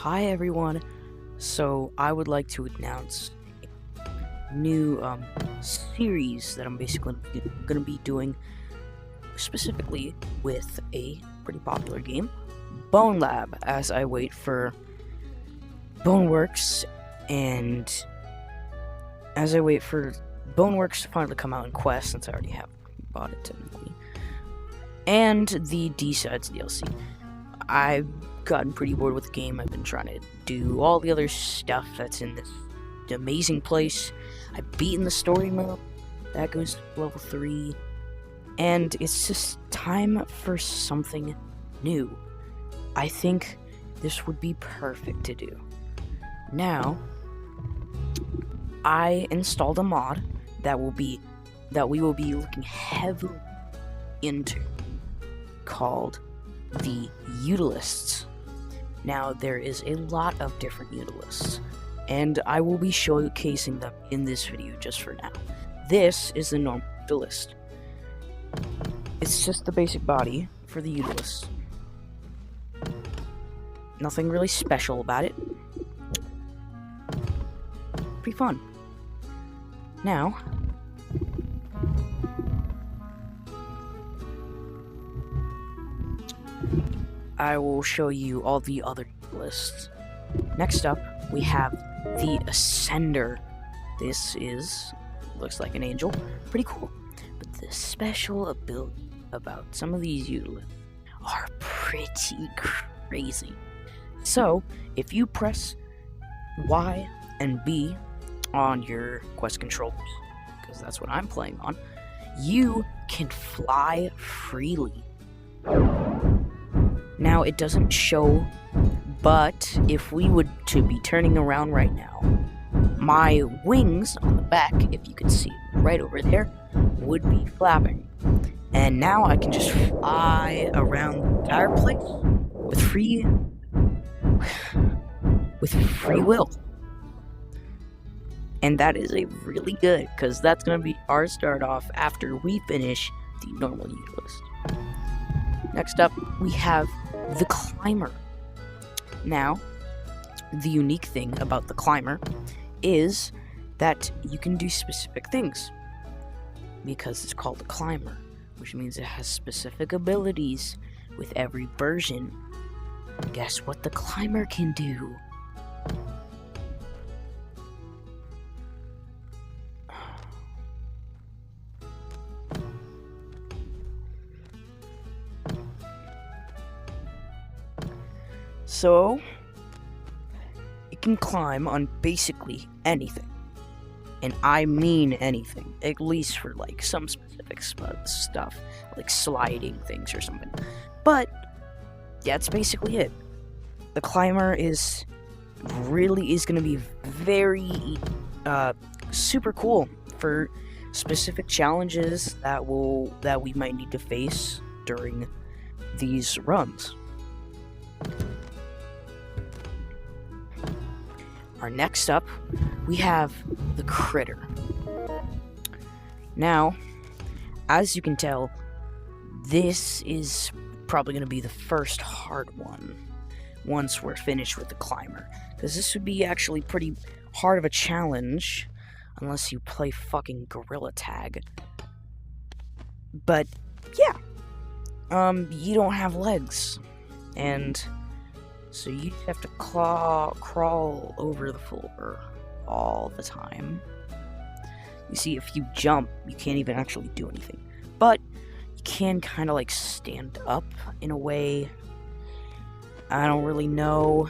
Hi everyone. So I would like to announce a new series that I'm basically going to be doing specifically with a pretty popular game, bonelab, as I wait for Boneworks and as I wait for Boneworks to finally come out in Quest, since I already have bought it technically, and the D-Sides DLC. I've gotten pretty bored with the game. I've been trying to do all the other stuff that's in this amazing place. I've beaten the story mode. That goes to level 3. And it's just time for something new. I think this would be perfect to do. Now, I installed a mod that we will be looking heavily into, called the Utilists. Now, there is a lot of different Utilists, and I will be showcasing them in this video just for now. This is the normal Utilist. It's just the basic body for the Utilist. Nothing really special about it. Pretty fun. Now, I will show you all the other lists. Next up, we have the Ascender. This looks like an angel. Pretty cool. But the special ability about some of these Utilists are pretty crazy. So, if you press Y and B on your quest controllers, because that's what I'm playing on, you can fly freely. Now, it doesn't show, but if we would to be turning around right now, my wings on the back, if you can see right over there, would be flapping. And now I can just fly around the entire place with free will. And that is a really good, because that's going to be our start off after we finish the normal Utilist. Next up, we have the Climber. Now, the unique thing about the Climber is that you can do specific things, because it's called a Climber, which means it has specific abilities with every version. Guess what the Climber can do? So, it can climb on basically anything. And I mean anything, at least for like some specific stuff, like sliding things or something. But, yeah, that's basically it. The Climber really is going to be very, super cool for specific challenges that we might need to face during these runs. Our next up, we have the Critter. Now, as you can tell, this is probably going to be the first hard one once we're finished with the Climber, because this would be actually pretty hard of a challenge unless you play fucking Gorilla Tag. But yeah, you don't have legs, and so you have to crawl over the floor all the time. You see, if you jump, you can't even actually do anything. But you can kind of like stand up in a way. I don't really know,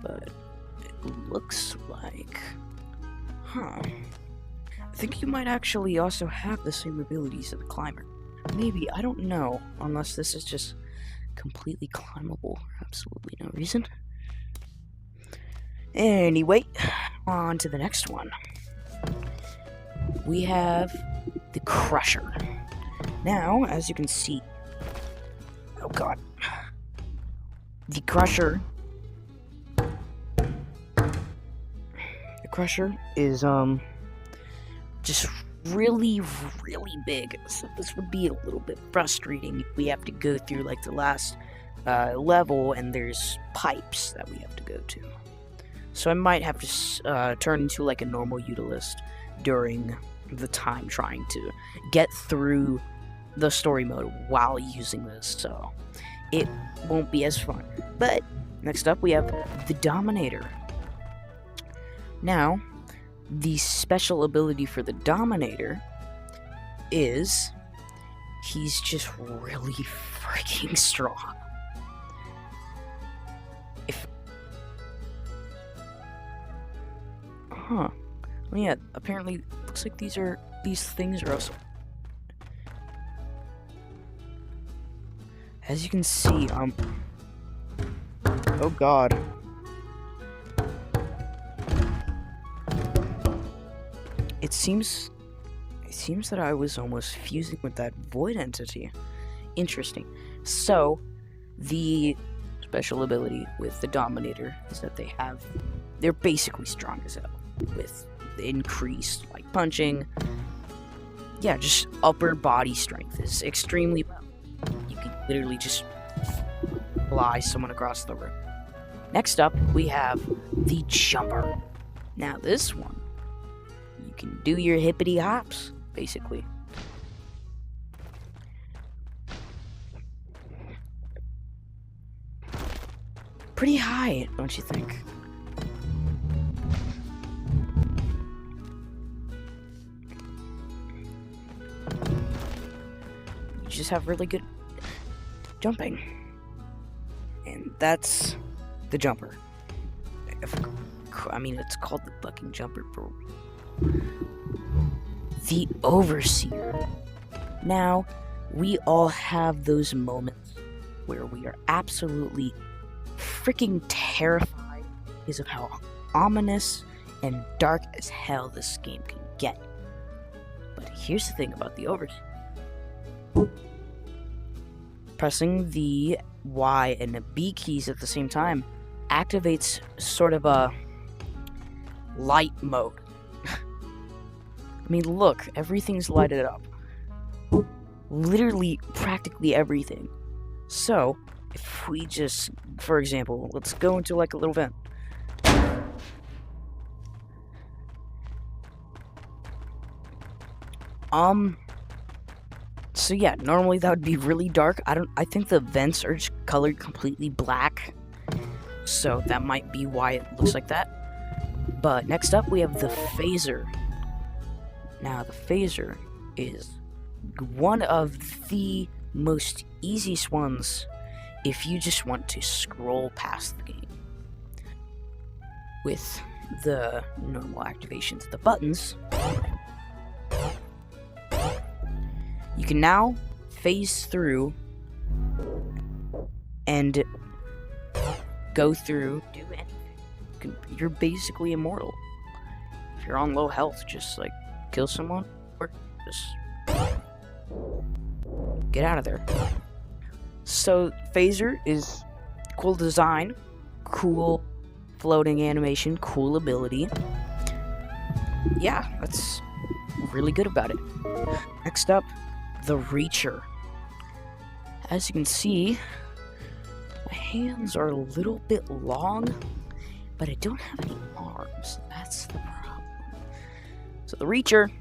but it looks like, I think you might actually also have the same abilities as the Climber. Maybe, I don't know, unless this is just completely climbable for absolutely no reason. Anyway, on to the next one. We have the Crusher. Now, as you can see, oh god, the Crusher is just really big, so this would be a little bit frustrating if we have to go through like the last level, and there's pipes that we have to go to. So I might have to turn into like a normal utilist during the time trying to get through the story mode while using this, so it won't be as fun. But next up we have the Dominator. Now, the special ability for the Dominator is he's just really freaking strong. Well, yeah, apparently looks like these things are also, as you can see, oh god. It seems that I was almost fusing with that void entity. Interesting. So, the special ability with the Dominator is that they're basically strong as hell, with increased, like, punching. Yeah, just upper body strength is extremely well. You can literally just fly someone across the room. Next up, we have the Jumper. Now this one, you can do your hippity hops, basically. Pretty high, don't you think? You just have really good jumping. And that's the Jumper. I mean, it's called the fucking Jumper, bro. The Overseer. Now, we all have those moments where we are absolutely freaking terrified because of how ominous and dark as hell this game can get. But here's the thing about the Overseer. Pressing the Y and the B keys at the same time activates sort of a light mode. I mean, look, everything's lighted up. Literally, practically everything. So, if we just, for example, let's go into like a little vent. So yeah, normally that would be really dark. I think the vents are just colored completely black. So that might be why it looks like that. But next up we have the Phaser. Now the Phaser is one of the most easiest ones if you just want to scroll past the game. With the normal activations of the buttons, you can now phase through and go through, do anything. You're basically immortal. If you're on low health, just like kill someone or just get out of there. So Phaser is cool design, cool floating animation, cool ability. Yeah, that's really good about it. Next up, the Reacher. As you can see, my hands are a little bit long, but I don't have any arms. That's the problem. So the Reacher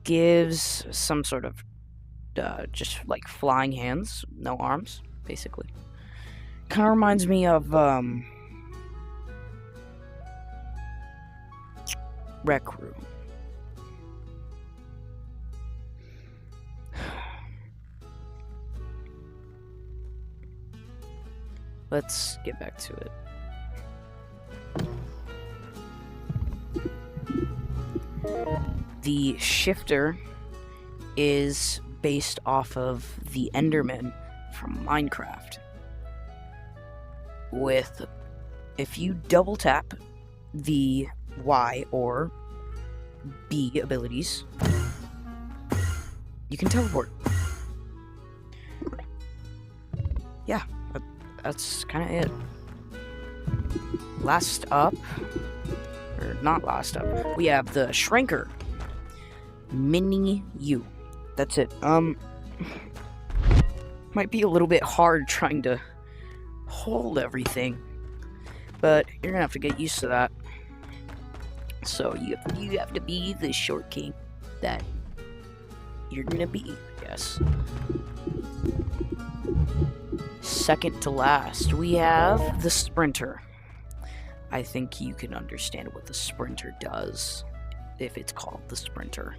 gives some sort of just like flying hands, no arms, basically. Kind of reminds me of Rec Room. Let's get back to it. The Shifter is based off of the Enderman from Minecraft. If you double tap the Y or B abilities, you can teleport. Yeah, that's kind of it. Last up, or not last up, we have the Shrinker. Mini U. That's it. Might be a little bit hard trying to hold everything. But you're gonna have to get used to that. So you have to be the short king that you're gonna be, I guess. Second to last, we have the sprinter. I think you can understand what the sprinter does if it's called the sprinter.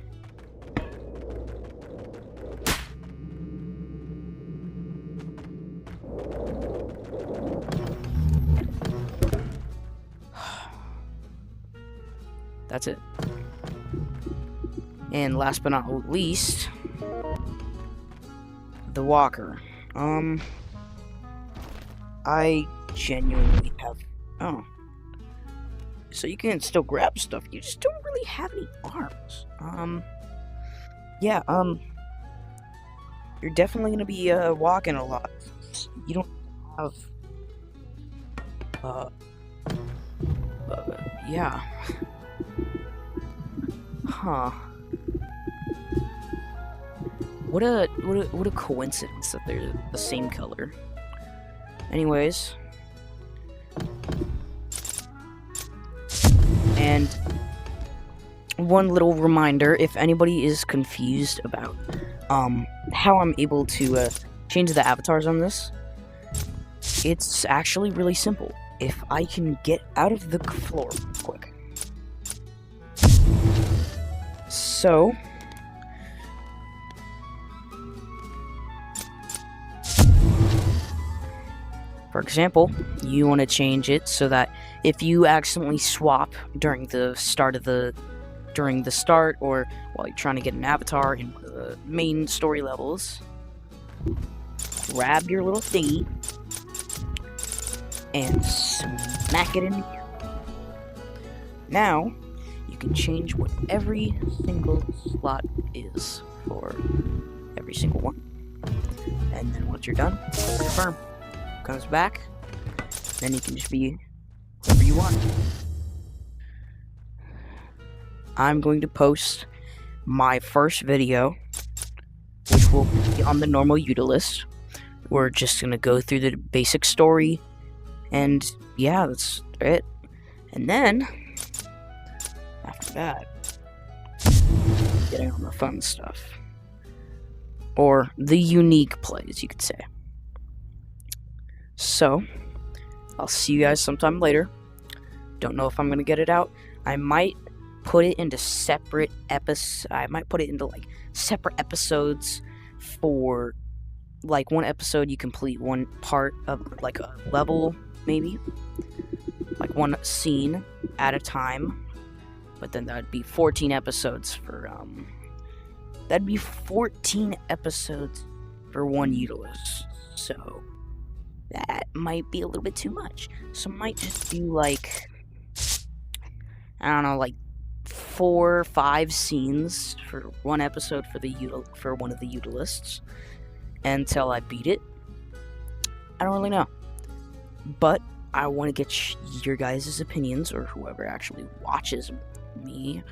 That's it. And last but not least, the walker. I genuinely have... Oh. So you can still grab stuff, you just don't really have any arms. Yeah, you're definitely gonna be, walking a lot. You don't have... yeah. Huh. What a coincidence that they're the same color. Anyways. And one little reminder, if anybody is confused about how I'm able to change the avatars on this, it's actually really simple. If I can get out of the floor quick. So, for example, you want to change it so that if you accidentally swap during the start or while you're trying to get an avatar in one of the main story levels, grab your little thingy and smack it in the air. Now, you can change what every single slot is for every single one. And then once you're done, confirm. Comes back, then you can just be whoever you want. I'm going to post my first video, which will be on the normal utilist. We're just going to go through the basic story, and yeah, that's it. And then, after that, getting on the fun stuff. Or the unique plays, you could say. So, I'll see you guys sometime later. Don't know if I'm gonna get it out. I might put it into separate episodes. I might put it into like separate episodes for like one episode you complete one part of like a level, maybe like one scene at a time. But then that'd be 14 episodes for that'd be 14 episodes for one utilist. So that might be a little bit too much. So I might just do like, I don't know, like 4 or 5 scenes for one episode for one of the utilists until I beat it. I don't really know, but I want to get your guys' opinions, or whoever actually watches me.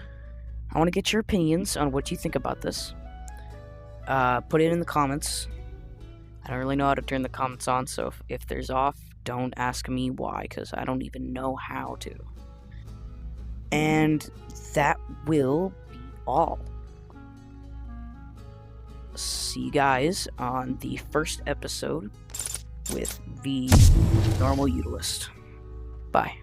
I want to get your opinions on what you think about this. Put it in the comments. I don't really know how to turn the comments on, so if there's off, don't ask me why, because I don't even know how to. And that will be all. See you guys on the first episode with the normal utilist. Bye.